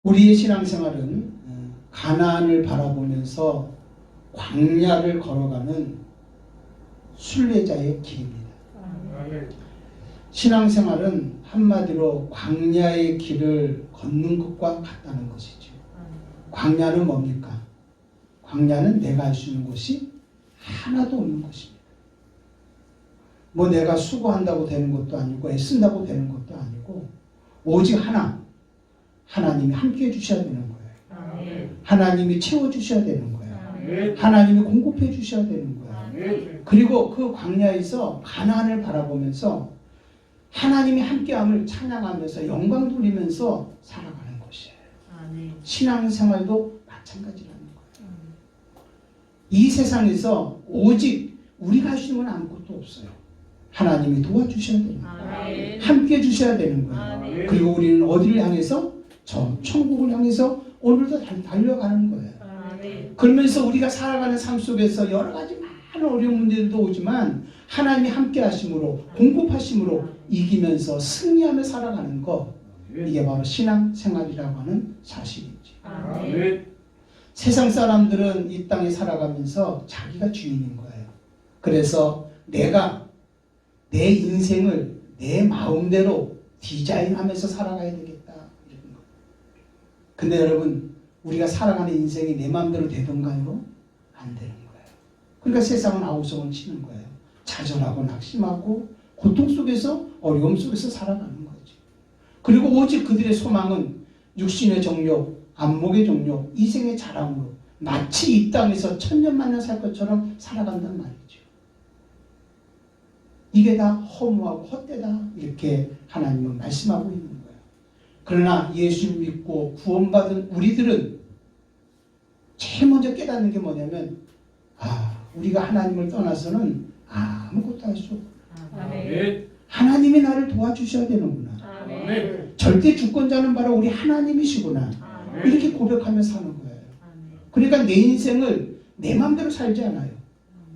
우리의 신앙생활은 가나안을 바라보면서 광야를 걸어가는 순례자의 길입니다. 신앙생활은 한마디로 광야의 길을 걷는 것과 같다는 것이죠. 광야는 뭡니까? 광야는 내가 할 수 있는 것이 하나도 없는 것입니다. 뭐 내가 수고한다고 되는 것도 아니고 애쓴다고 되는 것도 아니고 오직 하나님이 함께 해주셔야 되는 거예요. 하나님이 채워주셔야 되는 거예요. 하나님이 공급해 주셔야 되는 거예요. 그리고 그 광야에서 가나안을 바라보면서 하나님이 함께함을 찬양하면서 영광 돌리면서 살아가는 것이에요. 신앙생활도 마찬가지라는 거예요. 이 세상에서 오직 우리가 할 수 있는 건 아무것도 없어요. 하나님이 도와주셔야 되는 거예요. 함께 해주셔야 되는 거예요. 그리고 우리는 어디를 향해서? 저 천국을 향해서 오늘도 달려가는 거예요. 그러면서 우리가 살아가는 삶 속에서 여러 가지 많은 어려운 문제들도 오지만 하나님이 함께 하심으로 공급하심으로 이기면서 승리하며 살아가는 것, 이게 바로 신앙생활이라고 하는 사실이지. 세상 사람들은 이 땅에 살아가면서 자기가 주인인 거예요. 그래서 내가 내 인생을 내 마음대로 디자인하면서 살아가야 되겠다. 근데 여러분, 우리가 살아가는 인생이 내 마음대로 되던가요? 안 되는 거예요. 그러니까 세상은 아우성을 치는 거예요. 좌절하고 낙심하고 고통 속에서 어려움 속에서 살아가는 거지. 그리고 오직 그들의 소망은 육신의 정욕, 안목의 정욕, 이생의 자랑으로 마치 이 땅에서 천년만년 살 것처럼 살아간단 말이죠. 이게 다 허무하고 헛되다, 이렇게 하나님은 말씀하고 있는 거예요. 그러나 예수 믿고 구원받은 우리들은 제일 먼저 깨닫는 게 뭐냐면, 우리가 하나님을 떠나서는 아무것도 할 수 없구나. 하나님이 나를 도와주셔야 되는구나. 절대 주권자는 바로 우리 하나님이시구나. 이렇게 고백하며 사는 거예요. 그러니까 내 인생을 내 마음대로 살지 않아요.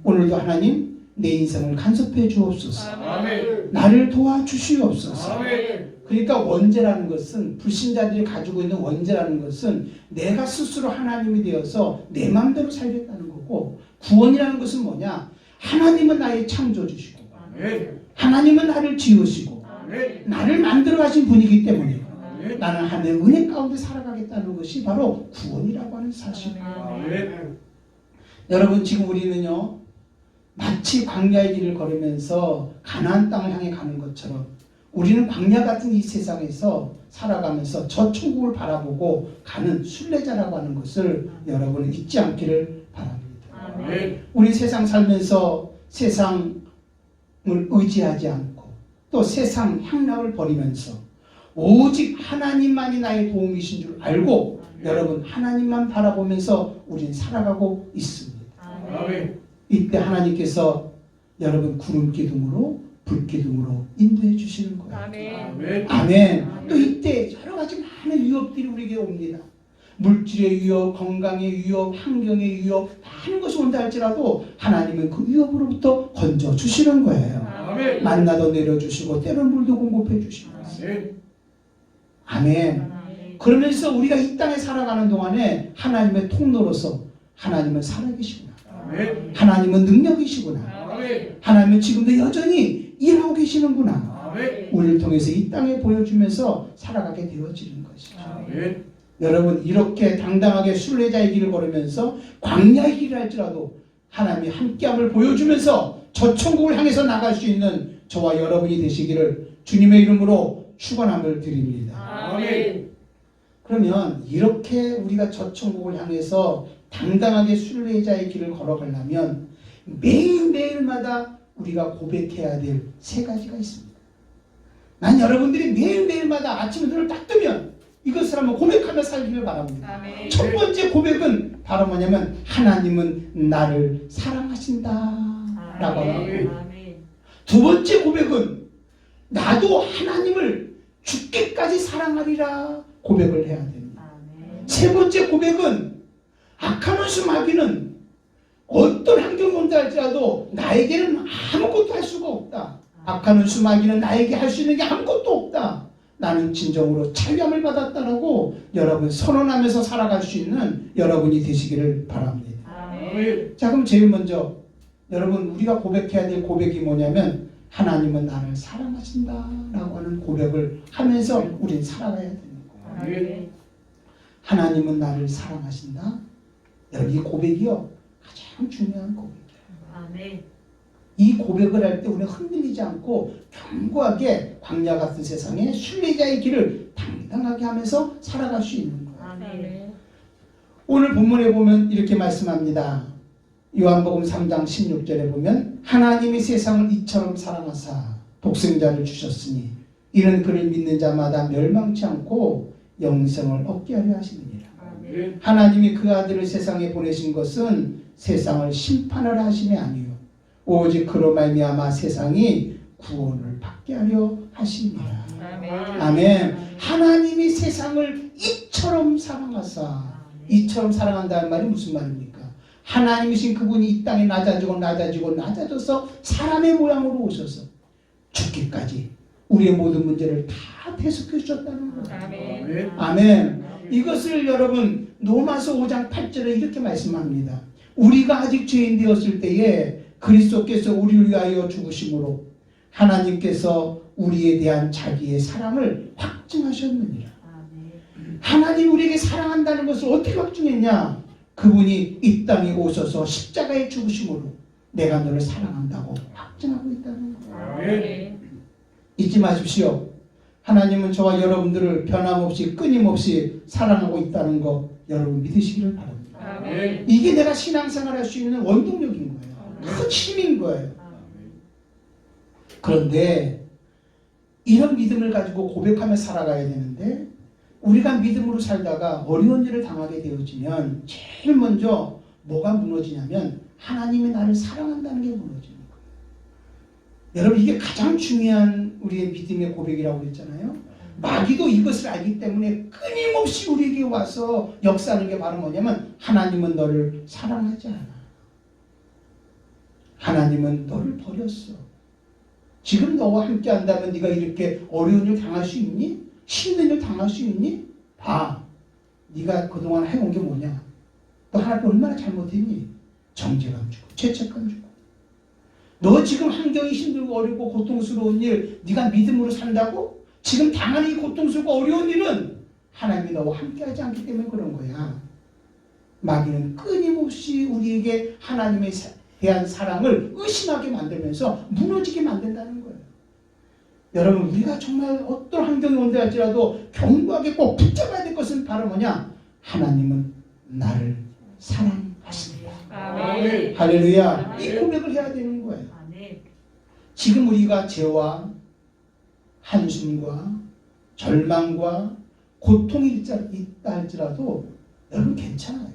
오늘도 하나님, 내 인생을 간섭해 주옵소서. 나를 도와주시옵소서. 그러니까 원죄라는 것은, 불신자들이 가지고 있는 원죄라는 것은 내가 스스로 하나님이 되어서 내 마음대로 살겠다는 거고, 구원이라는 것은 뭐냐? 하나님은 나의 창조주시고 하나님은 나를 지으시고 나를 만들어 가신 분이기 때문에 나는 하나님의 은혜 가운데 살아가겠다는 것이 바로 구원이라고 하는 사실이에요. 여러분, 지금 우리는요, 마치 광야의 길을 걸으면서 가나안 땅을 향해 가는 것처럼 우리는 광야 같은 이 세상에서 살아가면서 저 천국을 바라보고 가는 순례자라고 하는 것을 여러분은 잊지 않기를 바랍니다. 우리 세상 살면서 세상을 의지하지 않고 또 세상 향락을 버리면서 오직 하나님만이 나의 도움이신 줄 알고 여러분, 하나님만 바라보면서 우리는 살아가고 있습니다. 이때 하나님께서 여러분 구름 기둥으로 불 기둥으로 인도해 주시는 거예요. 아멘. 또 이때 여러 가지 많은 위협들이 우리에게 옵니다. 물질의 위협, 건강의 위협, 환경의 위협, 많은 것이 온다 할지라도 하나님은 그 위협으로부터 건져 주시는 거예요. 만나도 내려주시고 때론 물도 공급해 주시는 거예요. 아멘. 그러면서 우리가 이 땅에 살아가는 동안에 하나님의 통로로서 하나님은 살아계시구나. 하나님은 능력이시구나. 하나님은 지금도 여전히 일하고 계시는구나. 우리를 통해서 이 땅에 보여주면서 살아가게 되어지는 것이죠. 여러분, 이렇게 당당하게 순례자의 길을 걸으면서 광야의 길을 할지라도 하나님이 함께함을 보여주면서 저 천국을 향해서 나갈 수 있는 저와 여러분이 되시기를 주님의 이름으로 축원함을 드립니다. 그러면 이렇게 우리가 저 천국을 향해서 당당하게 순례자의 길을 걸어가려면 매일매일마다 우리가 고백해야 될 세 가지가 있습니다. 난 여러분들이 매일매일마다 아침 눈을 딱 뜨면 이것을 한번 고백하며 살기를 바랍니다. 첫 번째 고백은 바로 뭐냐면 하나님은 나를 사랑하신다 라고 하고, 두 번째 고백은 나도 하나님을 죽기까지 사랑하리라 고백을 해야 됩니다. 세 번째 고백은 악한 원수 마귀는 어떤 환경이 온다 할지라도 나에게는 아무것도 할 수가 없다. 악한 원수 마귀는 나에게 할 수 있는 게 아무것도 없다. 나는 진정으로 찬양을 받았다라고 여러분 선언하면서 살아갈 수 있는 여러분이 되시기를 바랍니다. 아멘. 자, 그럼 제일 먼저 여러분 우리가 고백해야 될 고백이 뭐냐면 하나님은 나를 사랑하신다라고 하는 고백을 하면서 우린 살아가야 되는 거예요. 아멘. 하나님은 나를 사랑하신다. 여러분 이 고백이요 가장 중요한 고백이에요. 아멘. 이 고백을 할 때 우리는 흔들리지 않고 견고하게 광야 같은 세상에 순례자의 길을 당당하게 하면서 살아갈 수 있는 거예요. 아멘. 오늘 본문에 보면 이렇게 말씀합니다. 요한복음 3장 16절에 보면 하나님이 세상을 이처럼 사랑하사 독생자를 주셨으니 이는 그를 믿는 자마다 멸망치 않고 영생을 얻게 하려 하심이니라. 아멘. 하나님이 그 아들을 세상에 보내신 것은 세상을 심판하려 하심이 아니요 오직 그로 말미암아 세상이 구원을 받게 하려 하심이라. 아멘. 아멘. 하나님이 세상을 이처럼 사랑하사, 이처럼 사랑한다는 말이 무슨 말입니까? 하나님이신 그분이 이 땅에 낮아져서 사람의 모양으로 오셔서 죽기까지 우리의 모든 문제를 다 대속해 주셨다는 거예요. 아멘. 아멘. 이것을 여러분 로마서 5장 8절에 이렇게 말씀합니다. 우리가 아직 죄인 되었을 때에 그리스도께서 우리를 위하여 죽으심으로 하나님께서 우리에 대한 자기의 사랑을 확증하셨느니라. 하나님 우리에게 사랑한다는 것을 어떻게 확증했냐? 그분이 이 땅에 오셔서 십자가에 죽으심으로 내가 너를 사랑한다고 확증하고 있다는 거예요. 아멘. 잊지 마십시오. 하나님은 저와 여러분들을 변함없이 끊임없이 사랑하고 있다는 거 여러분 믿으시기를 바랍니다. 아멘. 이게 내가 신앙생활 할 수 있는 원동력인 거예요. 큰 힘인 거예요. 그런데 이런 믿음을 가지고 고백하며 살아가야 되는데 우리가 믿음으로 살다가 어려운 일을 당하게 되어지면 제일 먼저 뭐가 무너지냐면 하나님이 나를 사랑한다는 게 무너지는 거예요. 여러분 이게 가장 중요한 우리의 믿음의 고백이라고 했잖아요. 마귀도 이것을 알기 때문에 끊임없이 우리에게 와서 역사하는 게 바로 뭐냐면 하나님은 너를 사랑하지 않아. 하나님은 너를 버렸어. 지금 너와 함께 한다면 네가 이렇게 어려운 일 당할 수 있니? 힘든 일 당할 수 있니? 봐. 네가 그동안 해온 게 뭐냐? 너 하나님 얼마나 잘못했니? 정죄감 주고 죄책감 주고 너 지금 환경이 힘들고 어렵고 고통스러운 일 네가 믿음으로 산다고? 지금 당하는 이 고통스럽고 어려운 일은 하나님이 너와 함께하지 않기 때문에 그런 거야. 마귀는 끊임없이 우리에게 하나님에 대한 사랑을 의심하게 만들면서 무너지게 만든다는 거예요. 여러분 우리가 정말 어떤 환경이 온다 할지라도 견고하게 꼭 붙잡아야 될 것은 바로 뭐냐? 하나님은 나를 사랑하십니다. 아멘. 할렐루야. 이 고백을 해야 되는 거예요. 아멘. 지금 우리가 죄와 한숨과 절망과 고통이 있다 할지라도 여러분 괜찮아요.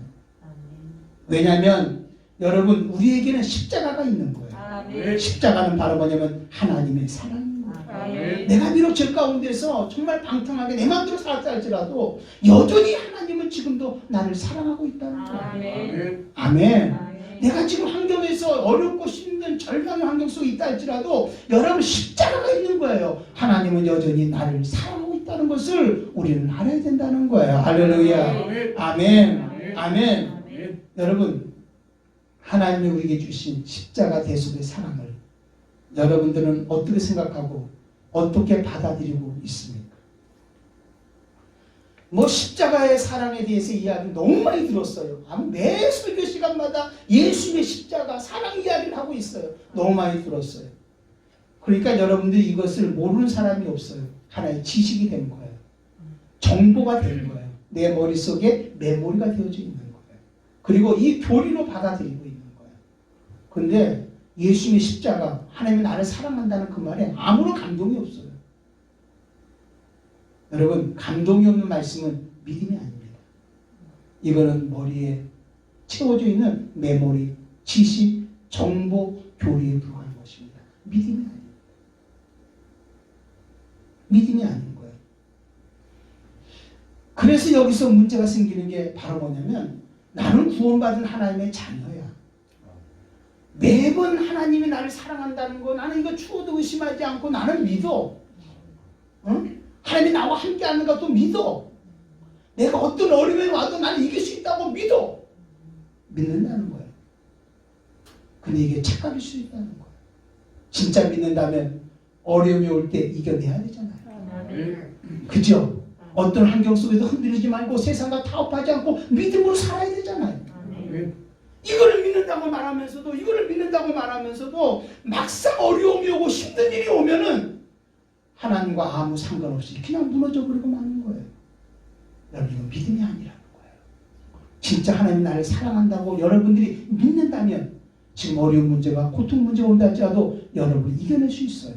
왜냐하면 여러분 우리에게는 십자가가 있는 거예요. 아멘. 십자가는 바로 뭐냐면 하나님의 사랑입니다. 아멘. 내가 비록 죄 가운데서 정말 방탕하게 내 마음대로 살았다 할지라도 여전히 하나님은 지금도 나를 사랑하고 있다는 거예요. 아멘. 아멘. 아멘. 내가 지금 환경에서 어렵고 힘든 절망의 환경 속에 있다 할지라도 여러분 십자가가 있는 거예요. 하나님은 여전히 나를 사랑하고 있다는 것을 우리는 알아야 된다는 거예요. 할렐루야. 아멘. 아멘. 여러분 하나님이 우리에게 주신 십자가 대속의 사랑을 여러분들은 어떻게 생각하고 어떻게 받아들이고 있습니까? 뭐 십자가의 사랑에 대해서 이야기 너무 많이 들었어요. 매 설교 시간마다 예수님의 십자가 사랑 이야기를 하고 있어요. 너무 많이 들었어요. 그러니까 여러분들이 이것을 모르는 사람이 없어요. 하나의 지식이 된 거예요. 정보가 된 거예요. 내 머릿속에 메모리가 되어져 있는 거예요. 그리고 이 교리로 받아들이고 있는 거예요. 그런데 예수님의 십자가, 하나님이 나를 사랑한다는 그 말에 아무런 감동이 없어요. 여러분 감동이 없는 말씀은 믿음이 아닙니다. 이거는 머리에 채워져 있는 메모리, 지식, 정보, 교리에 불과한 것입니다. 믿음이 아닙니다. 믿음이 아닌 거예요. 그래서 여기서 문제가 생기는 게 바로 뭐냐면 나는 구원받은 하나님의 자녀야. 매번 하나님이 나를 사랑한다는 거 나는 이거 추워도 의심하지 않고 나는 믿어. 응? 하나님이 나와 함께 하는 것도 믿어. 내가 어떤 어려움에 와도 나는 이길 수 있다고 믿어. 믿는다는 거예요. 근데 이게 착각일 수 있다는 거예요. 진짜 믿는다면 어려움이 올 때 이겨내야 되잖아요. 그죠? 어떤 환경 속에도 흔들리지 말고 세상과 타협하지 않고 믿음으로 살아야 되잖아요. 이거를 믿는다고 말하면서도 막상 어려움이 오고 힘든 일이 오면은 하나님과 아무 상관없이 그냥 무너져 버리고 마는 거예요. 여러분, 이건 믿음이 아니라는 거예요. 진짜 하나님 나를 사랑한다고 여러분들이 믿는다면 지금 어려운 문제가 고통 문제가 온다 할지라도 여러분이 이겨낼 수 있어요.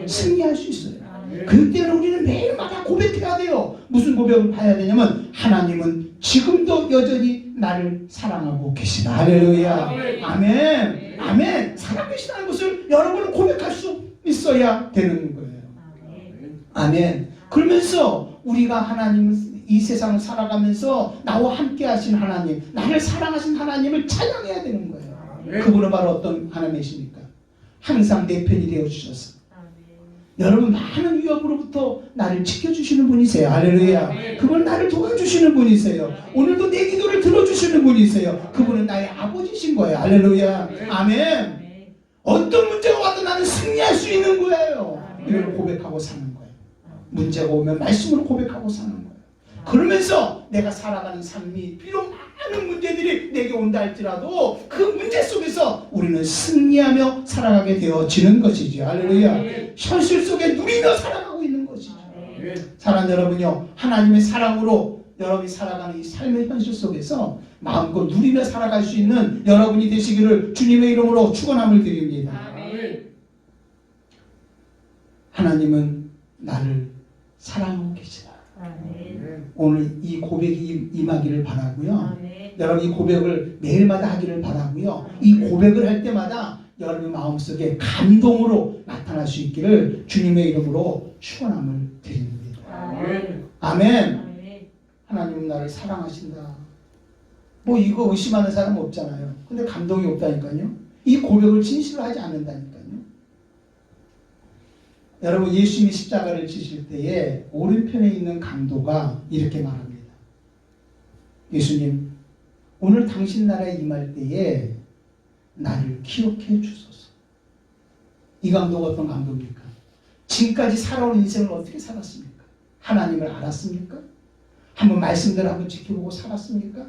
승리할 수 있어요. 그때는 우리는 매일마다 고백해야 돼요. 무슨 고백을 해야 되냐면 하나님은 지금도 여전히 나를 사랑하고 계시다. 할렐루야. 아멘. 아멘. 살아계시다는 것을 여러분은 고백할 수 있어야 되는 거예요. 아멘. 그러면서 우리가 하나님 이 세상을 살아가면서 나와 함께 하신 하나님, 나를 사랑하신 하나님을 찬양해야 되는 거예요. 그분은 바로 어떤 하나님이십니까? 항상 내 편이 되어주셔서 여러분 많은 위협으로부터 나를 지켜주시는 분이세요. 할렐루야. 그분 나를 도와주시는 분이세요. 오늘도 내 기도를 들어주시는 분이세요. 그분은 나의 아버지신 거예요. 할렐루야. 아멘. 어떤 문제가 와도 나는 승리할 수 있는 거예요. 이걸 고백하고 사는 거예요. 문제가 오면 말씀으로 고백하고 사는 거예요. 그러면서 내가 살아가는 삶이 비록 많은 문제들이 내게 온다 할지라도 그 문제 속에서 우리는 승리하며 살아가게 되어지는 것이죠. 할렐루야. 현실 속에 누리며 살아가고 있는 것이죠. 사랑하는 여러분요, 하나님의 사랑으로 여러분이 살아가는 이 삶의 현실 속에서 마음껏 누리며 살아갈 수 있는 여러분이 되시기를 주님의 이름으로 축원함을 드립니다. 하나님은 나를 사랑하고 계시다. 오늘 이 고백이 임하기를 바라고요. 여러분 이 고백을 매일마다 하기를 바라고요. 이 고백을 할 때마다 여러분 마음속에 감동으로 나타날 수 있기를 주님의 이름으로 축원함을 드립니다. 아멘. 하나님은 나를 사랑하신다. 뭐 이거 의심하는 사람 없잖아요. 근데 감동이 없다니까요. 이 고백을 진실로 하지 않는다니까요. 여러분 예수님이 십자가를 지실 때에 오른편에 있는 강도가 이렇게 말합니다. 예수님, 오늘 당신 나라에 임할 때에 나를 기억해 주소서. 이 강도가 어떤 강도입니까? 지금까지 살아온 인생을 어떻게 살았습니까? 하나님을 알았습니까? 한번 말씀대로 한번 지켜보고 살았습니까?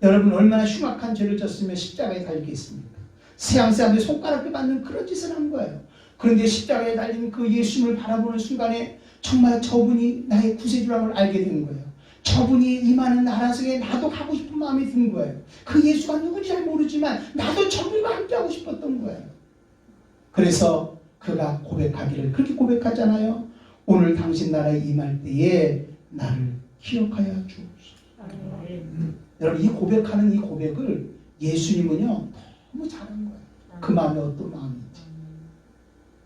여러분 얼마나 흉악한 죄를 졌으면 십자가에 달리겠습니까? 세상사람들이 손가락을 받는 그런 짓을 한 거예요. 그런데 십자가에 달린 그 예수님을 바라보는 순간에 정말 저분이 나의 구세주라는 걸 알게 된 거예요. 저분이 임하는 나라 속에 나도 가고 싶은 마음이 든 거예요. 그 예수가 누군지 잘 모르지만 나도 저분과 함께 하고 싶었던 거예요. 그래서 그가 고백하기를 그렇게 고백하잖아요. 오늘 당신 나라에 임할 때에 나를 기억하여 주옵소서. 여러분 이 고백하는 이 고백을 예수님은요 너무 잘한 거예요. 그 마음이 어떤 마음인지.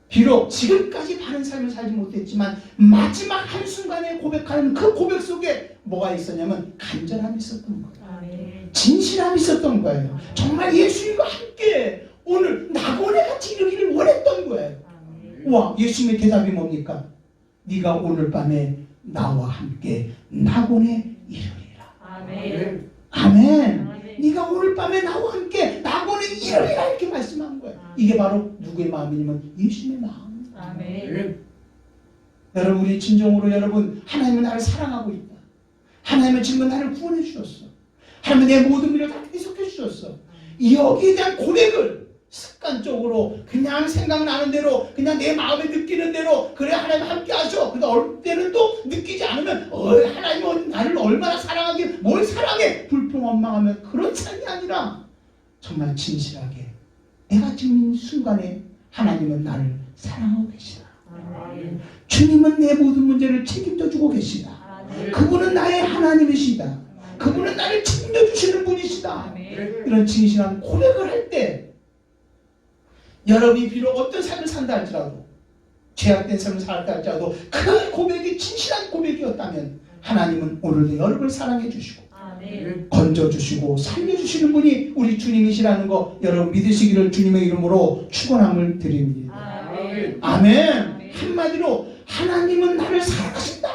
비록 지금까지 바른 삶을 살지 못했지만 마지막 한순간에 고백하는 그 고백 속에 뭐가 있었냐면 간절함이 있었던 거예요. 진실함이 있었던 거예요. 정말 예수님과 함께 오늘 낙원에 같이 이르기를 원했던 거예요. 와, 예수님의 대답이 뭡니까? 네가 오늘 밤에 나와 함께 낙원에 이르리라. 아멘. 아멘. 네가 오늘 밤에 나와 함께 낙원에 이르리라 이렇게 말씀한 거예요. 이게 바로 누구의 마음이냐면 예수님의 마음. 아멘. 여러분 우리 진정으로 여러분 하나님은 나를 사랑하고 있다. 하나님은 지금 나를 구원해 주셨어. 하나님은 내 모든 일을 다 해석해 주셨어. 여기에 대한 고백을 습관적으로 그냥 생각나는 대로 그냥 내 마음에 느끼는 대로 그래 하나님 함께 하셔. 근데 어느 때는 또 느끼지 않으면 하나님은 나를 얼마나 사랑하게 뭘 사랑해 불평원망하면 그런 삶이 아니라 정말 진실하게 내가 지금 이 순간에 하나님은 나를 사랑하고 계시다. 주님은 내 모든 문제를 책임져 주고 계시다. 그분은 나의 하나님이시다. 그분은 나를 책임져 주시는 분이시다. 이런 진실한 고백을 할 때 여러분이 비록 어떤 삶을 산다 할지라도 죄악된 삶을 살았다 할지라도 그 고백이 진실한 고백이었다면 하나님은 오늘도 여러분을 사랑해 주시고 건져주시고 살려주시는 분이 우리 주님이시라는 거 여러분 믿으시기를 주님의 이름으로 축원함을 드립니다. 아멘. 한마디로 하나님은 나를 사랑하신다.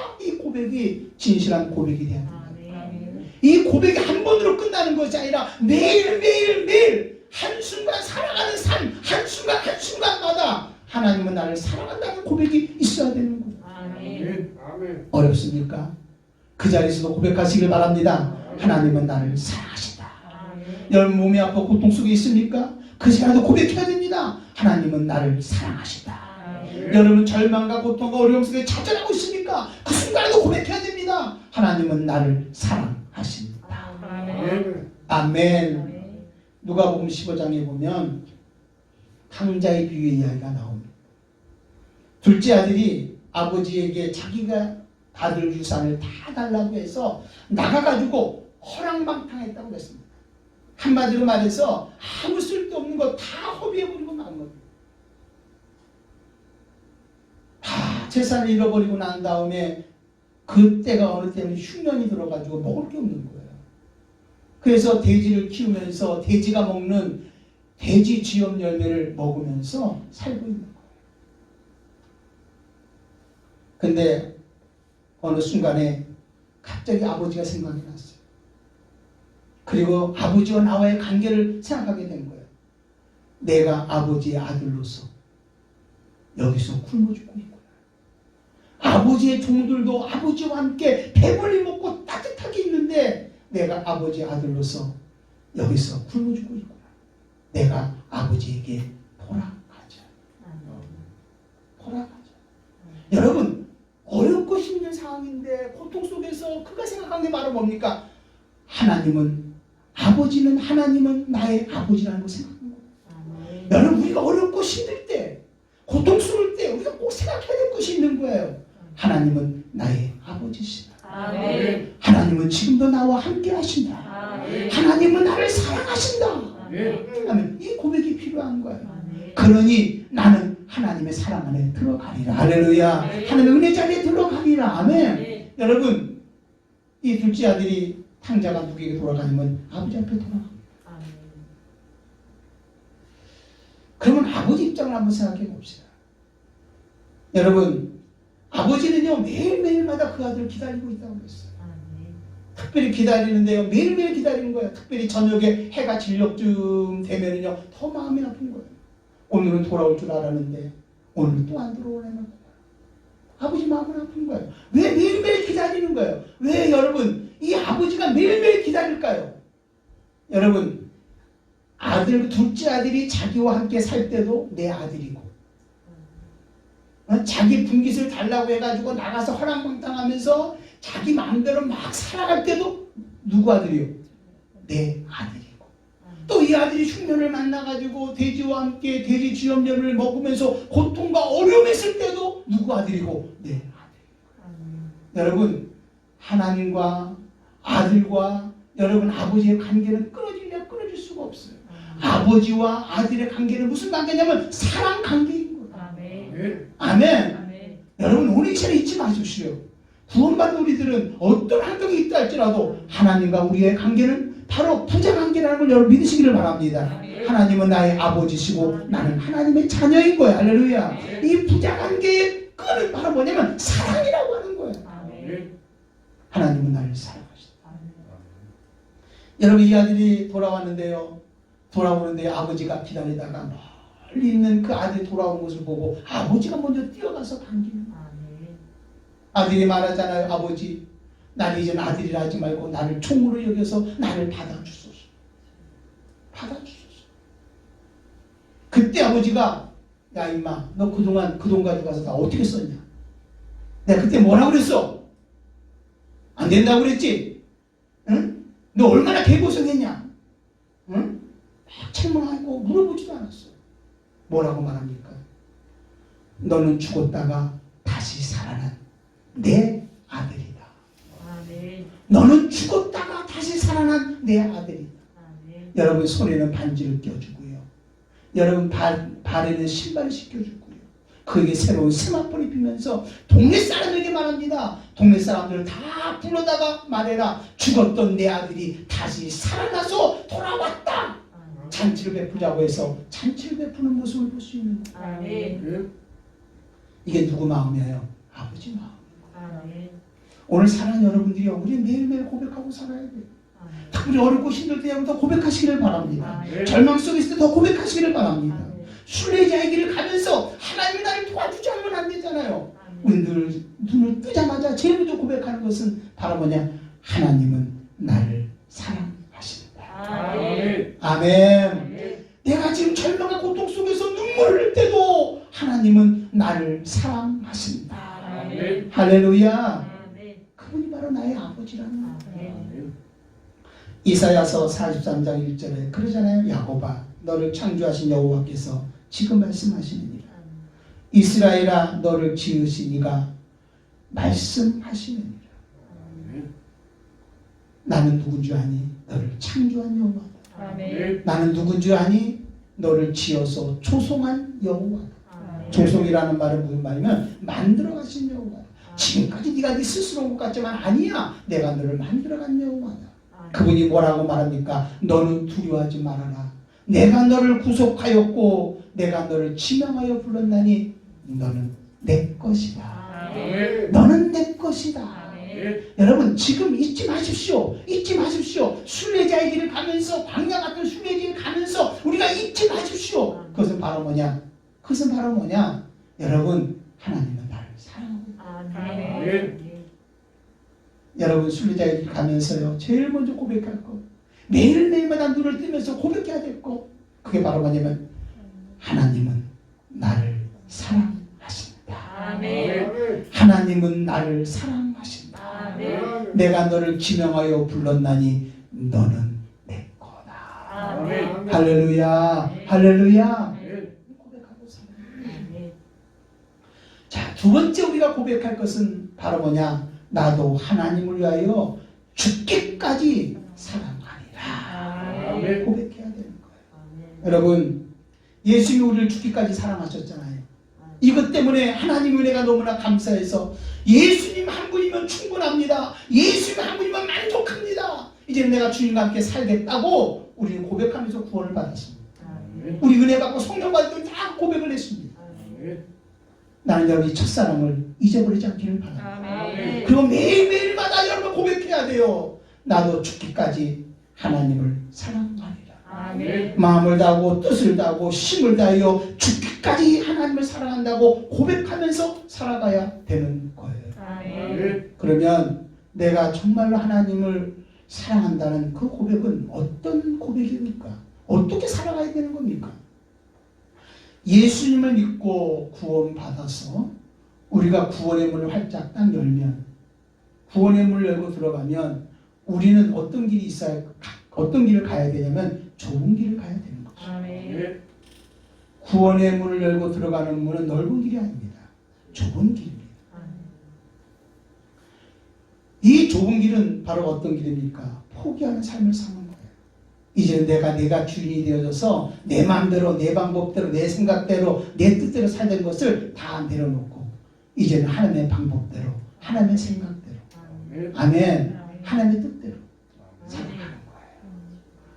고백이 진실한 고백이 돼야 합니다. 아멘. 이 고백이 한 번으로 끝나는 것이 아니라 매일 한순간 살아가는 삶, 한순간마다 하나님은 나를 사랑한다는 고백이 있어야 되는 거예요. 아멘. 아멘. 어렵습니까? 그 자리에서도 고백하시길 바랍니다. 하나님은 나를 사랑하신다. 아멘. 여러분 몸이 아파 고통 속에 있습니까? 그 시간에도 고백해야 됩니다. 하나님은 나를 사랑하신다. 아멘. 여러분 절망과 고통과 어려움 속에 좌절하고 있습니까? 그 순간에도 고백해야 됩니다. 하나님은 나를 사랑하십니다. 아멘. 아멘. 아멘. 누가복음 15장에 보면 탕자의 비유 이야기가 나옵니다. 둘째 아들이 아버지에게 자기가 받을 유산을 다 달라고 해서 나가가지고 허랑방탕했다고 그랬습니다. 한마디로 말해서 아무 쓸데없는 거 다 허비해버리고 만 겁니다. 다 재산을 잃어버리고 난 다음에 그때가 어느 때는 흉년이 들어가지고 먹을 게 없는 거예요. 그래서 돼지를 키우면서 돼지가 먹는 돼지 쥐염 열매를 먹으면서 살고 있는 거예요. 근데 어느 순간에 갑자기 아버지가 생각이 났어요. 그리고 아버지와 나와의 관계를 생각하게 된 거예요. 내가 아버지의 아들로서 여기서 굶어 죽고 있구나. 아버지의 종들도 아버지와 함께 배불리 먹고 따뜻하게 있는데 내가 아버지의 아들로서 여기서 굶어 죽고 있구나. 내가 아버지에게 포락하자. 포락하자. 여러분 어렵고 힘든 상황인데 고통 속에서 그가 생각한 게 바로 뭡니까? 하나님은 나의 아버지라는 걸 생각하는 거예요. 여러분 우리가 어렵고 힘들 때 고통스러울 때 우리가 꼭 생각해야 될 것이 있는 거예요. 하나님은 나의 아버지시다. 아멘. 하나님은 지금도 나와 함께 하신다. 아멘. 하나님은 나를 사랑하신다. 아멘. 아멘. 이 고백이 필요한 거예요. 아멘. 그러니 나는 하나님의 사랑 안에 들어가리라. 할렐루야. 하나님의 은혜 자리에 들어가리라. 아멘. 네. 여러분 이 둘째 아들이 탕자가 누구에게 돌아가냐면 아버지 앞에 돌아갑니다. 아멘. 그러면 아버지 입장을 한번 생각해 봅시다. 여러분 아버지는요 매일매일마다 그 아들을 기다리고 있다고 그랬어요. 아멘. 특별히 기다리는데요 매일매일 기다리는 거예요. 특별히 저녁에 해가 질녘쯤 되면은요 더 마음이 아픈 거예요. 오늘은 돌아올 줄 알았는데 오늘 또 안 들어오려는 거예요. 아버지 마음은 아픈 거예요. 왜 매일매일 기다리는 거예요? 왜 여러분 이 아버지가 매일매일 기다릴까요? 여러분 둘째 아들이 자기와 함께 살 때도 내 아들이고 자기 분깃을 달라고 해가지고 나가서 허랑방탕하면서 자기 마음대로 막 살아갈 때도 누구 아들이요? 내 아들이고 또 이 아들이 흉년을 만나가지고 돼지와 함께 돼지 쥐염려를 먹으면서 고통과 어려움에 있을 때도 누구 아들이고? 내 아들이고 여러분 하나님과 아들과 여러분 아버지의 관계는 끊어질 수가 없어요. 아버지와 아들의 관계는 무슨 관계냐면 사랑 관계인 거예요. 아멘. 아멘. 아멘. 여러분 오늘 이 시간에 잊지 마십시오. 구원받은 우리들은 어떤 환경이 있다 할지라도 하나님과 우리의 관계는 바로 부자 관계라는 걸 여러분 믿으시기를 바랍니다. 아멘. 하나님은 나의 아버지시고 나는 하나님의 자녀인 거예요. 할렐루야. 아멘. 이 부자 관계의 끈은 바로 뭐냐면 사랑이라고 하는 거예요. 아멘. 하나님은 나를 사랑하시다. 아멘. 여러분 이 아들이 돌아왔는데요. 돌아오는데 아버지가 기다리다가 멀리 있는 그 아들이 돌아오는 것을 보고 아버지가 먼저 뛰어가서 반기는 거예요. 아멘. 아들이 말하잖아요. 아버지 나는 이제는 아들이라 하지 말고 나를 총으로 여겨서 나를 받아주소서. 받아주소서. 그때 아버지가 야 임마 너 그동안 그 돈 가져가서 나 어떻게 썼냐. 내가 그때 뭐라고 그랬어? 안 된다고 그랬지? 응? 너 얼마나 개고생했냐? 응? 막 책망하고 물어보지도 않았어. 뭐라고 말합니까? 너는 죽었다가 다시 살아난 내 아들이다. 아멘. 너는 죽었다가 다시 살아난 내 아들이다. 아멘. 여러분 손에는 반지를 껴주고요. 여러분 발에는 신발을 씻겨주고요. 그에게 새로운 스마트폰을 입히면서 동네 사람에게 말합니다. 동네 사람들을 다 불러다가 말해라. 죽었던 내 아들이 다시 살아나서 돌아왔다. 잔치를 베푸자고 해서 잔치를 베푸는 모습을 볼 수 있는 거예요. 아멘. 이게 누구 마음이에요? 아버지 마음. 아멘. 오늘 사랑하는 여러분들이요, 우리 매일매일 고백하고 살아야 돼요. 우리 어렵고 힘들 때 더 고백하시기를 바랍니다. 절망 속에 있을 때 더 고백하시기를 바랍니다. 순례자의 길을 가면서 하나님이 나를 도와주지 않으면 안 되잖아요. 우리 늘 눈을 뜨자마자 제일 먼저 고백하는 것은 바로 뭐냐? 하나님은 나를 사랑하신다. 아멘. 내가 지금 절망과 고통 속에서 눈물을 흘릴 때도 하나님은 나를 사랑하신다. 할렐루야. 그분이 바로 나의 아버지라는 거예요. 이사야서 43장 1절에 그러잖아요. 야곱아, 너를 창조하신 여호와께서 지금 말씀하시느니라. 이스라엘아, 너를 지으신 이가 말씀하시느니라. 나는 누군 줄 아니? 너를 창조한 여호와다. 나는 누군 줄 아니? 너를 지어서 조성한 여호와다. 조성이라는 말은 무슨 말이면 만들어 가신 여호와다. 지금까지 네가 네 스스로 온 것 같지만 아니야. 내가 너를 만들어간 여호와다. 그분이 뭐라고 말합니까? 너는 두려워하지 말아라. 내가 너를 구속하였고 내가 너를 지명하여 불렀나니 너는 내 것이다. 너는 내 것이다. 여러분 지금 잊지 마십시오. 잊지 마십시오. 순례자의 길을 가면서 광야 같은 순례자의 길을 가면서 우리가 잊지 마십시오. 그것은 바로 뭐냐? 그것은 바로 뭐냐? 여러분 하나님은 나를 사랑하고 있다. 여러분 순례자의 길 가면서요 제일 먼저 고백할 것, 매일매일마다 눈을 뜨면서 고백해야 될 것, 그게 바로 뭐냐면 하나님은 나를 사랑하신다. 하나님은 나를 사랑하신다. 내가 너를 지명하여 불렀나니 너는 내 거다. 할렐루야. 할렐루야. 고백하고 살아요. 자, 두 번째 우리가 고백할 것은 바로 뭐냐? 나도 하나님을 위하여 죽기까지 사랑하리라. 고백해야 되는 거예요. 여러분 예수님이 우리를 죽기까지 사랑하셨잖아요. 이것 때문에 하나님의 은혜가 너무나 감사해서 예수님 한 분이면 충분합니다. 예수님 한 분이면 만족합니다. 이제 내가 주님과 함께 살겠다고 우리는 고백하면서 구원을 받았습니다. 우리 은혜 받고 성령 받을 때 다 고백을 했습니다. 나는 여러분이 첫사랑을 잊어버리지 않기를 바랍니다. 그리고 매일매일마다 여러분 고백해야 돼요. 나도 죽기까지 하나님을 사랑하리라. 마음을 다하고 뜻을 다하고 힘을 다하여 죽기까지 하나님을 사랑한다고 고백하면서 살아가야 되는 거예요. 그러면 내가 정말로 하나님을 사랑한다는 그 고백은 어떤 고백입니까? 어떻게 살아가야 되는 겁니까? 예수님을 믿고 구원받아서 우리가 구원의 문을 활짝 딱 열면, 구원의 문을 열고 들어가면 우리는 어떤 길이 있어야, 어떤 길을 가야 되냐면 좁은 길을 가야 되는 거죠. 구원의 문을 열고 들어가는 문은 넓은 길이 아닙니다. 좁은 길입니다. 이 좁은 길은 바로 어떤 길입니까? 포기하는 삶을 사는 거예요. 이제는 내가 주인이 되어져서 내 마음대로, 내 방법대로, 내 생각대로, 내 뜻대로 살던 것을 다 내려놓고 이제는 하나님의 방법대로, 하나님의 생각대로, 아멘, 하나님의 뜻대로 살아가는 거예요.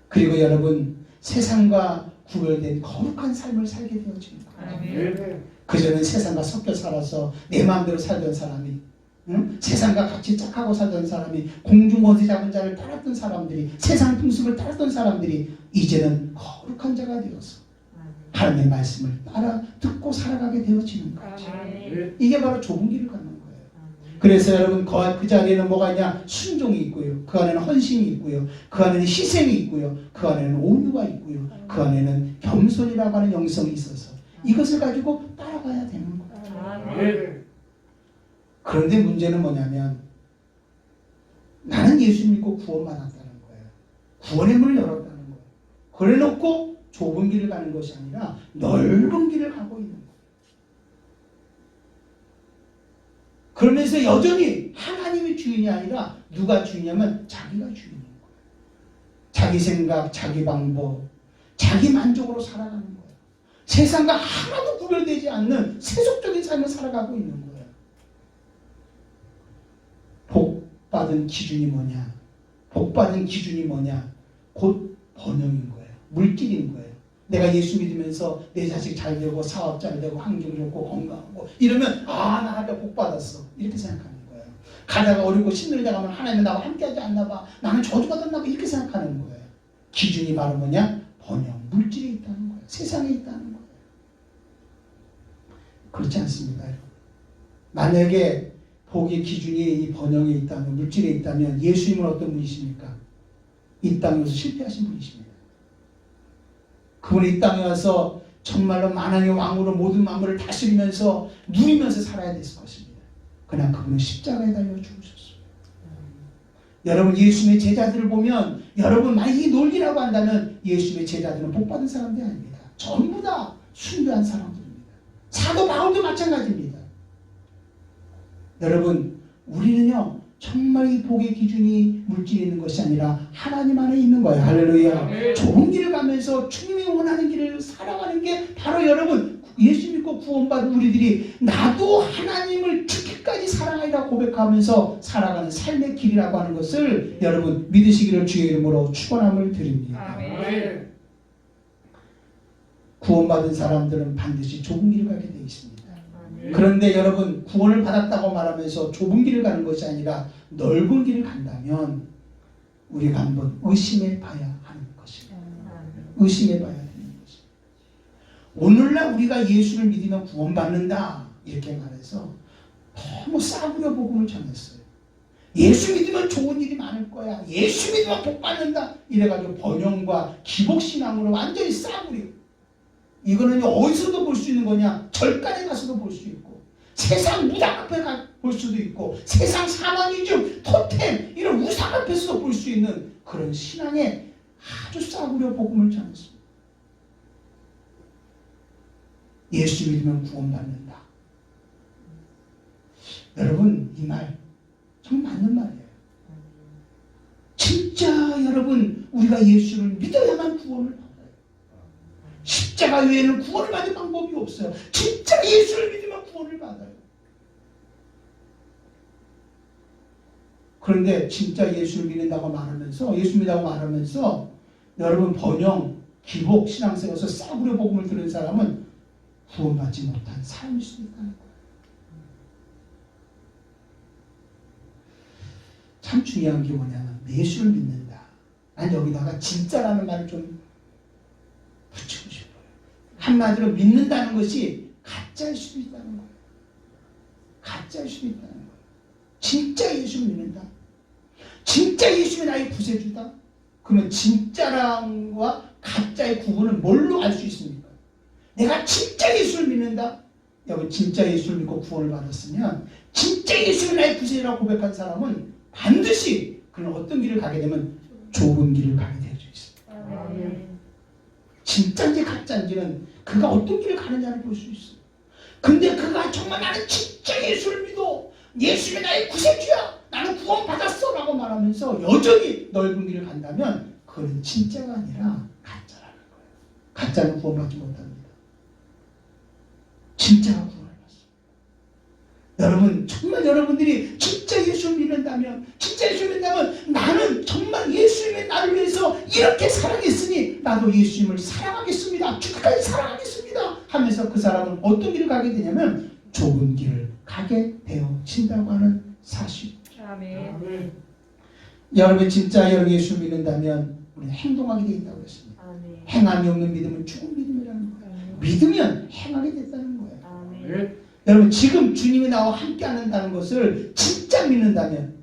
그리고 여러분 세상과 구별된 거룩한 삶을 살게 되어지는 거예요. 그전엔 세상과 섞여 살아서 내 마음대로 살던 사람이, 세상과 같이 짝하고 살던 사람이, 공중거지 잡은 자를 따랐던 사람들이, 세상 풍습을 따랐던 사람들이 이제는 거룩한 자가 되어서 하나님의 말씀을 따라 듣고 살아가게 되어지는 거죠. 이게 바로 좁은 길을 가는 거예요. 그래서 여러분 그 자리에는 뭐가 있냐? 순종이 있고요, 그 안에는 헌신이 있고요, 그 안에는 희생이 있고요, 그 안에는 온유가 있고요, 그 안에는 겸손이라고 하는 영성이 있어서 이것을 가지고 따라가야 되는 거예요. 그런데 문제는 뭐냐면 나는 예수 믿고 구원받았다는 거예요. 구원의 문을 열었다는 거예요. 그래놓고 좁은 길을 가는 것이 아니라 넓은 길을 가고 있는 거예요. 그러면서 여전히 하나님이 주인이 아니라 누가 주인이냐면 자기가 주인인 거예요. 자기 생각, 자기 방법, 자기 만족으로 살아가는 거예요. 세상과 하나도 구별되지 않는 세속적인 삶을 살아가고 있는 거예요. 복받은 기준이 뭐냐? 복받은 기준이 뭐냐? 곧 번영인 거예요. 물질인 거예요. 내가 예수 믿으면서 내 자식 잘 되고 사업 잘 되고 환경 좋고 건강하고 이러면 나 복받았어 이렇게 생각하는 거예요. 가다가 어리고 힘들다 가면 하나님은 나와 함께하지 않나 봐. 나는 저주받았나 봐. 이렇게 생각하는 거예요. 기준이 바로 뭐냐? 번영, 물질에 있다는 거예요. 세상에 있다는 거예요. 그렇지 않습니다. 만약에 복의 기준이 이 번영에 있다면, 물질에 있다면 예수님은 어떤 분이십니까? 이 땅에 와서 실패하신 분이십니다. 그분이 이 땅에 와서 정말로 만왕의 왕으로 모든 만물을 다스리면서 누리면서 살아야 됐을 것입니다. 그러나 그분은 십자가에 달려 죽으셨어요. 여러분 예수님의 제자들을 보면 여러분 만약 이 논리라고 한다면 예수님의 제자들은 복받은 사람들이 아닙니다. 전부 다 순교한 사람들입니다. 사도 바울도 마찬가지입니다. 여러분 우리는요 정말 이 복의 기준이 물질이 있는 것이 아니라 하나님 안에 있는 거예요. 할렐루야. 좋은 길을 가면서 주님이 원하는 길을 살아가는 게 바로 여러분 예수 믿고 구원받은 우리들이 나도 하나님을 죽기까지 사랑하리라 고백하면서 살아가는 삶의 길이라고 하는 것을 여러분 믿으시기를 주의 이름으로 축원함을 드립니다. 아멘. 구원받은 사람들은 반드시 좁은 길을 가게 되어 있습니다. 아멘. 그런데 여러분 구원을 받았다고 말하면서 좁은 길을 가는 것이 아니라 넓은 길을 간다면 우리가 한번 의심해 봐야 하는 것입니다. 의심해 봐야 되는 것입니다. 오늘날 우리가 예수를 믿으면 구원받는다 이렇게 말해서 너무 싸구려 복음을 전했어요. 예수 믿으면 좋은 일이 많을 거야. 예수 믿으면 복 받는다. 이래가지고 번영과 기복신앙으로 완전히 싸구려. 이거는 어디서도 볼 수 있는 거냐? 절간에 가서도 볼 수 있고 세상 무당 앞에 볼 수도 있고 세상 사망이즘 토템 이런 우상 앞에서도 볼 수 있는 그런 신앙에 아주 싸구려 복음을 전했습니다. 예수 믿으면 구원받는다. 여러분 이 말 정말 맞는 말이에요. 진짜 여러분 우리가 예수를 믿어야만 구원을 받아요. 십자가 외에는 구원을 받을 방법이 없어요. 진짜 예수를 믿으면 구원을 받아요. 그런데 진짜 예수를 믿는다고 말하면서 예수 믿다고 말하면서 여러분 번영, 기복, 신앙생활에서 싸구려 복음을 들은 사람은 구원받지 못한 사람일 수도 있다는 거예요. 참 중요한 게 뭐냐면 예수를 믿는다. 난 여기다가 진짜라는 말을 좀 붙이고 싶어요. 한마디로 믿는다는 것이 가짜일 수도 있다는 거예요. 가짜일 수도 있다는 거예요. 진짜 예수를 믿는다. 진짜 예수가 나의 구세주다. 그러면 진짜랑과 가짜의 구분은 뭘로 알 수 있습니까? 내가 진짜 예수를 믿는다. 여러분 진짜 예수를 믿고 구원을 받았으면 진짜 예수를 나의 구세주라고 고백한 사람은 반드시 그는 어떤 길을 가게 되면 좁은 길을 가게 되어져 있습니다. 아멘. 진짜인지 가짜인지는 그가 어떤 길을 가느냐를 볼 수 있어요. 근데 그가 정말 나는 진짜 예수를 믿어. 예수가 나의 구세주야. 나는 구원받았어 라고 말하면서 여전히 넓은 길을 간다면 그건 진짜가 아니라 가짜라는 거예요. 가짜는 구원받지 못합니다. 진짜가 구원을 받습니다. 여러분 정말 여러분들이 진짜 예수를 믿는다면 진짜 예수를 믿는다면 나는 정말 예수님이 나를 위해서 이렇게 사랑했으니 나도 예수님을 사랑하겠습니다. 죽기까지 사랑하겠습니다 하면서 그 사람은 어떤 길을 가게 되냐면 좁은 길을 가게 되어진다고 하는 사실. 아멘. 여러분 진짜 여러분 예수 믿는다면 우리는 행동하게 되어 있다고 했습니다. 아멘. 행함이 없는 믿음은 죽은 믿음이라는 거예요. 믿으면 행하게 됐다는 거예요. 아멘. 여러분 지금 주님이 나와 함께 한다는 것을 진짜 믿는다면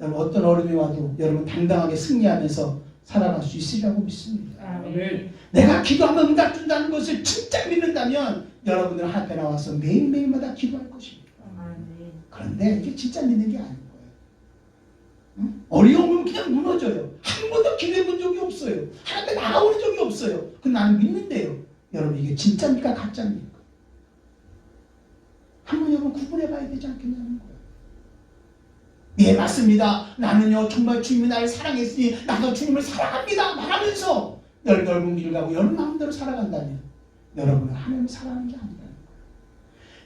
여러분 어떤 어려움이 와도 여러분 당당하게 승리하면서 살아갈 수 있으리라고 믿습니다. 아멘. 내가 기도하면 응답 준다는 것을 진짜 믿는다면 여러분들은 앞에 나와서 매일매일마다 기도할 것입니다. 아멘. 그런데 이게 진짜 믿는 게 아닌 거예요. 응? 어려우면 그냥 무너져요. 한 번도 기도해 본 적이 없어요. 하나님께 나아오는 적이 없어요. 그 나는 믿는데요. 여러분 이게 진짜입니까 가짜입니까? 한번 여러분 구분해 봐야 되지 않겠냐는 거예요. 예 맞습니다. 나는요 정말 주님이 나를 사랑했으니 나도 주님을 사랑합니다 말하면서 넓은 길을 가고 여러분 마음대로 살아간다면 여러분은 하나님을 사랑하는 게 아니라는 거예요.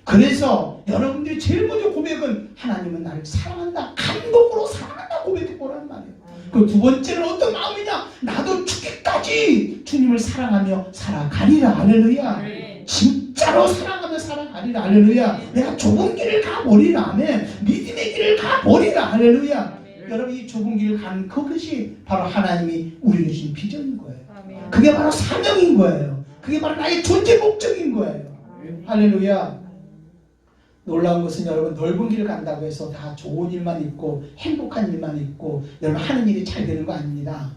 그래서 여러분들이 제일 먼저 고백은 하나님은 나를 사랑한다. 감동으로 사랑한다 고백해 보라는 말이에요. 그 두 번째는 어떤 마음이냐? 나도 죽기까지 주님을 사랑하며 살아가리라. 할렐루야. 아멘. 진짜로 사랑하며 살아가리라. 할렐루야. 내가 좁은 길을 가버리라. 아멘. 믿음의 길을 길을 가버리라. 할렐루야. 아멘. 여러분 이 좁은 길을 가는 그것이 바로 하나님이 우리에게 주신 비전인 거예요. 아멘. 그게 바로 사명인 거예요. 그게 바로 나의 존재 목적인 거예요. 아멘. 할렐루야. 놀라운 것은 여러분 넓은 길을 간다고 해서 다 좋은 일만 있고 행복한 일만 있고 여러분 하는 일이 잘 되는 거 아닙니다.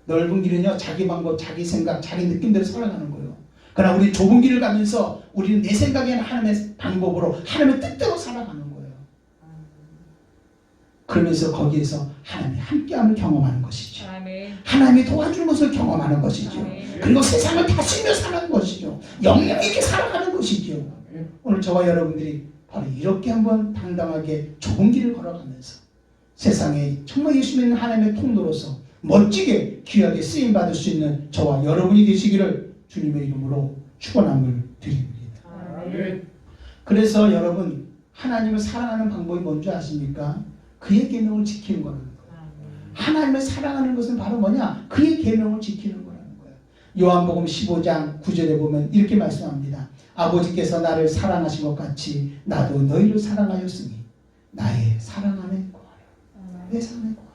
넓은 길은요 자기 방법, 자기 생각, 자기 느낌대로 살아가는 거예요. 그러나 우리 좁은 길을 가면서 우리는 내 생각에는 하나님의 방법으로 하나님의 뜻대로 살아가는 거예요. 그러면서 거기에서 하나님의 함께함을 경험하는 것이죠. 아멘. 하나님이 도와주는 것을 경험하는 것이죠. 아멘. 그리고 세상을 다스리며 사는 것이죠. 영영 있게 살아가는 것이죠. 오늘 저와 여러분들이 바로 이렇게 한번 당당하게 좁은 길을 걸어가면서 세상에 정말 예수 믿는 하나님의 통로로서 멋지게 귀하게 쓰임받을 수 있는 저와 여러분이 되시기를 주님의 이름으로 축원함을 드립니다. 아멘. 그래서 여러분 하나님을 사랑하는 방법이 뭔지 아십니까? 그의 계명을 지키는 거라는 거예요. 하나님을 사랑하는 것은 바로 뭐냐? 그의 계명을 지키는 거라는 거예요. 요한복음 15장 9절에 보면 이렇게 말씀합니다. 아버지께서 나를 사랑하신 것 같이 나도 너희를 사랑하였으니 나의 사랑 안에 거하라. 내 사랑 안에 거하라.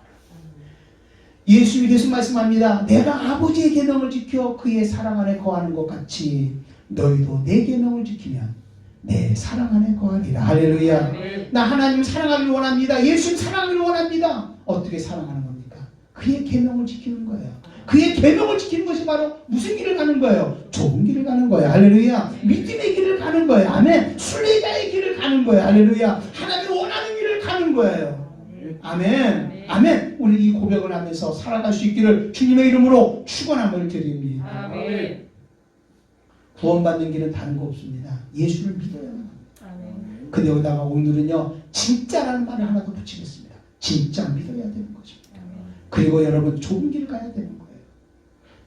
예수님이 계속 말씀합니다. 내가 아버지의 계명을 지켜 그의 사랑 안에 거하는 것 같이 너희도 내 계명을 지키면 내 사랑 안에 거하리라. 할렐루야. 아멘. 나 하나님 사랑하기를 원합니다. 예수님 사랑하기를 원합니다. 어떻게 사랑하는 겁니까? 그의 계명을 지키는 거예요. 그의 계명을 지키는 것이 바로 무슨 길을 가는 거예요? 좁은 길을 가는 거예요. 할렐루야. 믿음의 길을 가는 거예요. 아멘. 순례자의 길을 가는 거예요. 할렐루야. 하나님이 원하는 길을 가는 거예요. 아멘. 아멘. 우리 이 고백을 하면서 살아갈 수 있기를 주님의 이름으로 축원함을 드립니다. 아멘. 구원받는 길은 다른 거 없습니다. 예수를 믿어야만 합니다. 아멘. 근데 여기다가 오늘은요 진짜라는 말을 하나 더 붙이겠습니다. 진짜 믿어야 되는 것입니다. 그리고 여러분 좁은 길 가야 되는 거예요.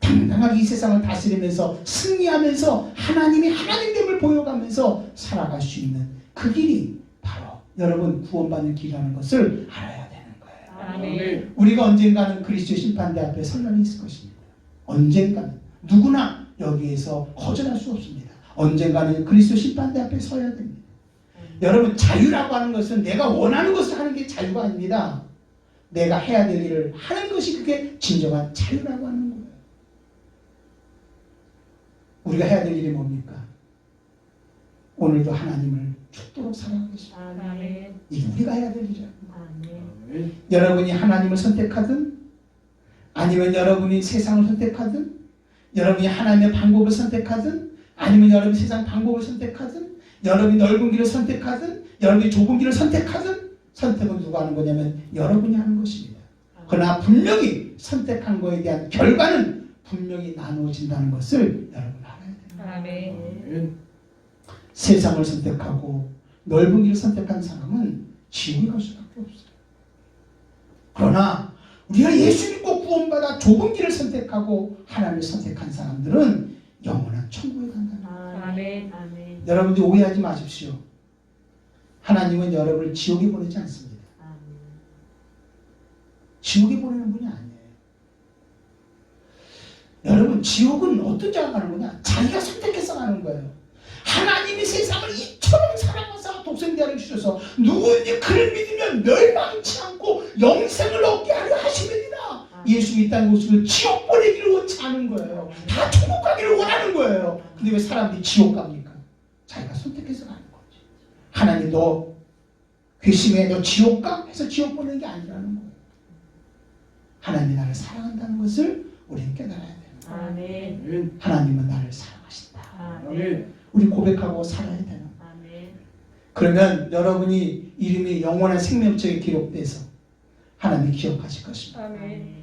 당당하게 이 세상을 다스리면서 승리하면서 하나님이 하나님됨을 보여가면서 살아갈 수 있는 그 길이 바로 여러분 구원받는 길이라는 것을 알아야 되는 거예요. 아멘. 우리가 언젠가는 그리스도의 심판대 앞에 설 날이 있을 것입니다. 언젠가는 누구나 여기에서 거절할 수 없습니다. 언젠가는 그리스도 심판대 앞에 서야 됩니다. 여러분 자유라고 하는 것은 내가 원하는 것을 하는 게 자유가 아닙니다. 내가 해야 될 일을 하는 것이 그게 진정한 자유라고 하는 거예요. 우리가 해야 될 일이 뭡니까? 오늘도 하나님을 죽도록 사랑하겠습니다. 아멘. 이게 우리가 해야 될 일이라는 거예요. 아멘. 여러분이 하나님을 선택하든 아니면 여러분이 세상을 선택하든 여러분이 하나님의 방법을 선택하든 아니면 여러분이 세상 방법을 선택하든 여러분이 넓은 길을 선택하든 여러분이 좁은 길을 선택하든 선택은 누가 하는 거냐면 여러분이 하는 것입니다. 그러나 분명히 선택한 거에 대한 결과는 분명히 나누어진다는 것을 여러분 알아야 됩니다. 아멘. 세상을 선택하고 넓은 길을 선택한 사람은 지옥에 갈 수밖에 없어요. 그러나 우리가 예수 믿고 구원받아 좁은 길을 선택하고 하나님을 선택한 사람들은 영원한 천국에 간다는 거예요. 아멘. 여러분들 오해하지 마십시오. 하나님은 여러분을 지옥에 보내지 않습니다. 지옥에 보내는 분이 아니에요. 여러분 지옥은 어떤 자가 가는 거냐? 자기가 선택해서 가는 거예요. 하나님이 세상을 이처럼 사랑하사 독생자를 주셔서 누구든지 그를 믿으면 멸망치 않고 영생을 얻게 하려 하시느니라. 예수 믿다는 것을 지옥 보내기를 원치 않은 거예요. 다 천국 가기를 원하는 거예요. 근데 왜 사람들이 지옥 갑니까? 자기가 선택해서 가는 거지. 하나님 너 괘씸해, 너 지옥 가? 해서 지옥 보내는 게 아니라는 거예요. 하나님이 나를 사랑한다는 것을 우리는 깨달아야 돼요. 아멘. 하나님은 나를 사랑하신다. 아멘. 우리 고백하고 살아야 돼요. 아멘. 그러면 여러분이 이름이 영원한 생명책에 기록돼서 하나님이 기억하실 것입니다. 아멘.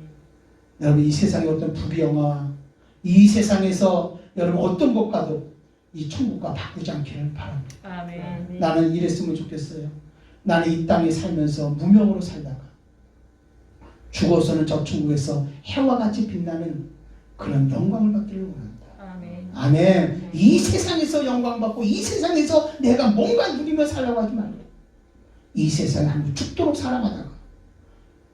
여러분 이 세상의 어떤 부귀영화 이 세상에서 여러분 어떤 것과도 이 천국과 바꾸지 않기를 바랍니다. 아멘. 나는 이랬으면 좋겠어요. 나는 이 땅에 살면서 무명으로 살다가 죽어서는 저 천국에서 해와 같이 빛나는 그런 영광을 받기를 원한다. 아멘. 아멘. 이 세상에서 영광 받고 이 세상에서 내가 뭔가 누리며 살라고 하지 말고 이 세상에 한번 죽도록 살아가다가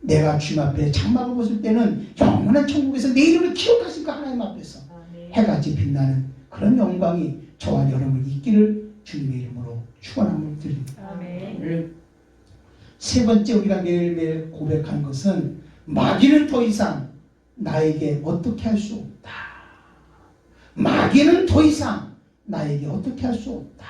내가 주님 앞에 장막을 벗을 때는 영원한 천국에서 내 이름을 기억하실 그 하나님 앞에서 해같이 빛나는 그런 영광이 저와 여러분 있기를 주님의 이름으로 축원함을 드립니다. 아멘. 세 번째 우리가 매일매일 고백한 것은 마귀는 더 이상 나에게 어떻게 할 수 없다. 마귀는 더 이상 나에게 어떻게 할 수 없다.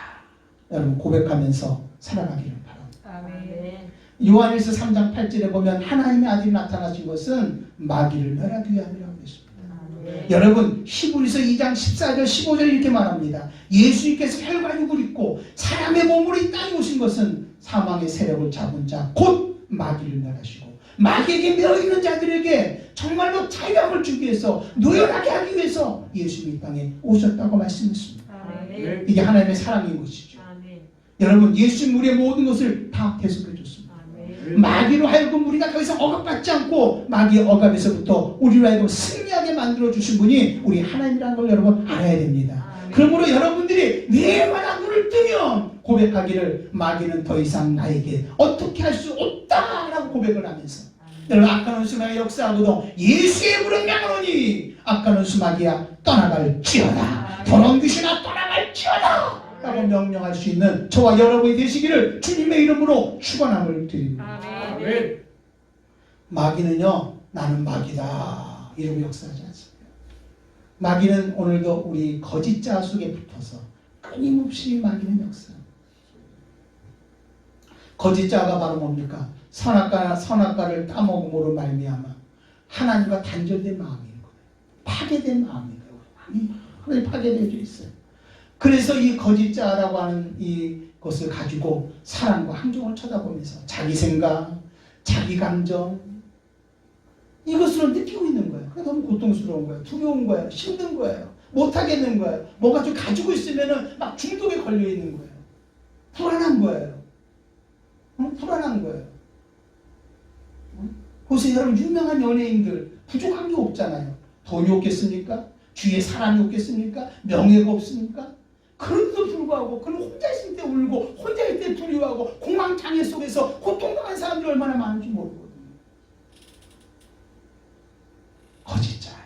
여러분 고백하면서 살아가기를 바랍니다. 아멘. 요한일서 3장 8절에 보면 하나님의 아들이 나타나신 것은 마귀를 멸하기 위함이라고 했습니다. 아멘. 여러분 히브리서 2장 14절 15절 이렇게 말합니다. 예수님께서 혈과 육을 입고 사람의 몸으로 이 땅에 오신 것은 사망의 세력을 잡은 자 곧 마귀를 멸하시고 마귀에게 멸있는 자들에게 정말로 자유함을 주기 위해서 노열하게 하기 위해서 예수님이 이 땅에 오셨다고 말씀했습니다. 아멘. 이게 하나님의 사랑인 것이죠. 아멘. 여러분 예수님 우리의 모든 것을 다 대속해 줬습니다. 아멘. 마귀로 하여금 우리가 더 이상 억압받지 않고 마귀의 억압에서부터 우리로 하여금 승리하게 만들어 주신 분이 우리 하나님이라는 걸 여러분 알아야 됩니다. 아멘. 그러므로 여러분들이 매일마다 눈을 뜨면 고백하기를 마귀는 더 이상 나에게 어떻게 할 수 없다라고 고백을 하면서 여러분 악한 수마귀 역사하고도 예수의 이름으로 명하노니 악한 수마귀야 떠나갈지어다 더러운 귀신아 떠나갈지어다 라고 명령할 수 있는 저와 여러분이 되시기를 주님의 이름으로 축원함을 드립니다. 아멘. 마귀는요 나는 마귀다 이러고 역사하지 않습니다. 마귀는 오늘도 우리 거짓자 속에 붙어서 끊임없이 마귀는 역사합니다. 거짓자가 바로 뭡니까? 선악과를 따먹음으로 말미암아 하나님과 단절된 마음인 거예요. 파괴된 마음인 거예요. 마음이 파괴되어 있어요. 그래서 이 거짓자라고 하는 이것을 가지고 사람과 함정을 쳐다보면서 자기 생각, 자기 감정 이것을 느끼고 있는 거예요. 그게 너무 고통스러운 거예요. 두려운 거예요. 힘든 거예요. 못하겠는 거예요. 뭔가 좀 가지고 있으면은 막 중독에 걸려 있는 거예요. 불안한 거예요. 불안한 거예요. 보세요, 여러분 유명한 연예인들 부족한 게 없잖아요. 돈이 없겠습니까? 주위에 사람이 없겠습니까? 명예가 없습니까? 그런데도 불구하고 그는 혼자 있을 때 울고 혼자 있을 때 두려워하고 공황장애 속에서 고통당한 사람들이 얼마나 많은지 모르거든요. 거짓자예요.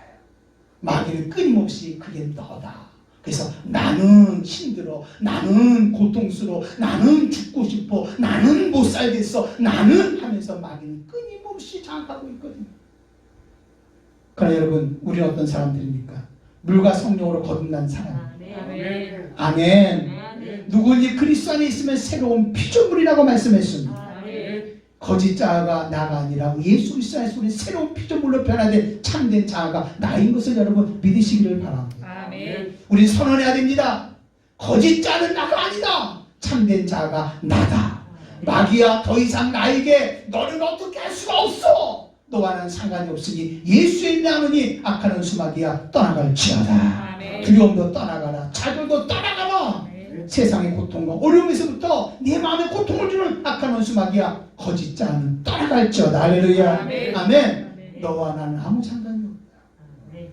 마귀는 끊임없이 그게 너다. 그래서 나는 힘들어, 나는 고통스러워, 나는 죽고 싶어, 나는 못 살겠어, 나는 하면서 마귀는 끊임없이 장악하고 있거든요. 그러나 여러분 우리는 어떤 사람들입니까? 물과 성령으로 거듭난 사람. 아멘. 아멘. 아멘. 누구니 그리스도 안에 있으면 새로운 피조물이라고 말씀했습니다. 아멘. 거짓 자아가 나가 아니라 예수 그리스도 안에서 우리 새로운 피조물로 변화된 참된 자아가 나인 것을 여러분 믿으시기를 바랍니다. 아멘. 우리 선언해야 됩니다. 거짓 자는 나가 아니다. 참된 자가 나다. 마귀야 더 이상 나에게 너는 어떻게 할 수가 없어. 너와는 상관이 없으니 예수의 명하노니 악한 원수 마귀야 떠나갈지어다. 아멘. 두려움도 떠나가라. 자들도 떠나가라. 아멘. 세상의 고통과 어려움에서부터 내 마음에 고통을 주는 악한 원수 마귀야 거짓 자는 떠나갈지어다. 할렐루야. 아멘. 아멘. 너와 나는 아무 상관이 없다. 아멘.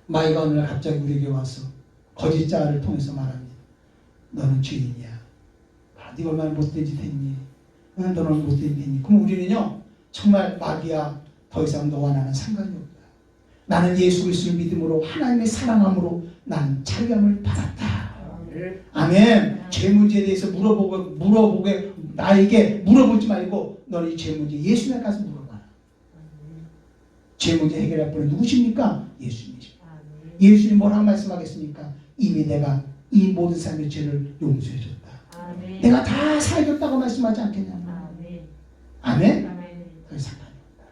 마귀가 어느 날 갑자기 우리에게 와서 거짓 자를 통해서 말합니다. 너는 죄인이야. 네가 얼마나 못된 짓 했니? 너는 못된 짓 했니? 그럼 우리는요 정말 마귀야 더 이상 너와 나는 상관이 없다. 나는 예수 그리스도를 믿음으로 하나님의 사랑함으로 나는 자유함을 받았다. 아멘. 아멘. 죄 문제에 대해서 물어보게 나에게 물어보지 말고 너는 이 죄 문제 예수님께 가서 물어봐라. 죄 문제 해결할 분은 누구십니까? 예수님이십니다. 예수님 뭐라고 말씀하겠습니까? 이미 내가 이 모든 사람의 죄를 용서해 줬다. 아멘. 내가 다 사해줬다고 말씀하지 않겠냐면. 아멘. 아멘. 아멘. 더 상관이 없다.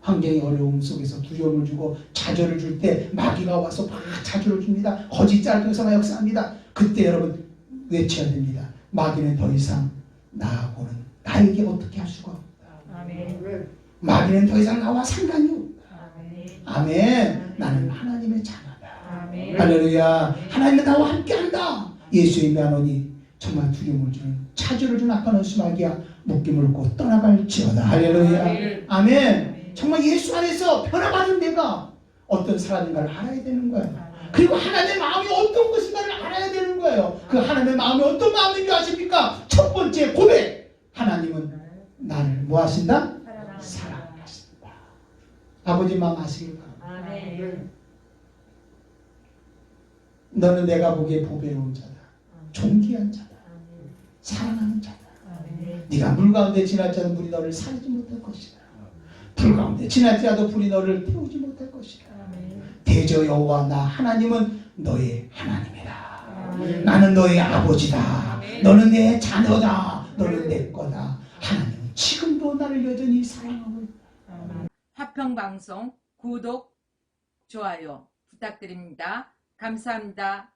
환경의 어려움 속에서 두려움을 주고 좌절을 줄 때 마귀가 와서 막 좌절을 줍니다. 거짓 자를 통해서 역사합니다. 그때 여러분 외쳐야 됩니다. 마귀는 더 이상 나하고는 나에게 어떻게 할 수가 없다. 아멘. 마귀는 더 이상 나와 상관이 없다. 아멘. 아멘. 나는 하나님의 자녀다. 아멘. 할렐루야. 하나님은 나와 함께한다. 예수의 명하노니 정말 두려움을 주는 차주를 준 악한 원수 마귀야 묶기 물고 떠나갈지어다. 할렐루야. 아멘. 아멘. 정말 예수 안에서 변화받은 내가 어떤 사람인가를 알아야 되는 거예요. 그리고 하나님의 마음이 어떤 것인가를 알아야 되는 거예요. 그 하나님의 마음이 어떤 마음인 줄 아십니까? 첫 번째 고백. 하나님은 나를 뭐 하신다? 사랑하신다. 아버지 마음 아시길 바랍니다. 아멘. 너는 내가 보기에 보배로운 자다. 존귀한 자다. 아멘. 사랑하는 자다. 아멘. 아멘. 네가 물 가운데 지날지라도 물이 너를 살리지 못할 것이다. 불 가운데 지날지라도 불이 너를 태우지 못할 것이다. 아멘. 대저 여호와 나 하나님은 너의 하나님이다. 아멘. 나는 너의 아버지다. 아멘. 너는 내 자녀다. 너는 내 거다. 하나님은 지금도 나를 여전히 사랑하고 있다. 아멘. 화평방송 구독, 좋아요 부탁드립니다. 감사합니다.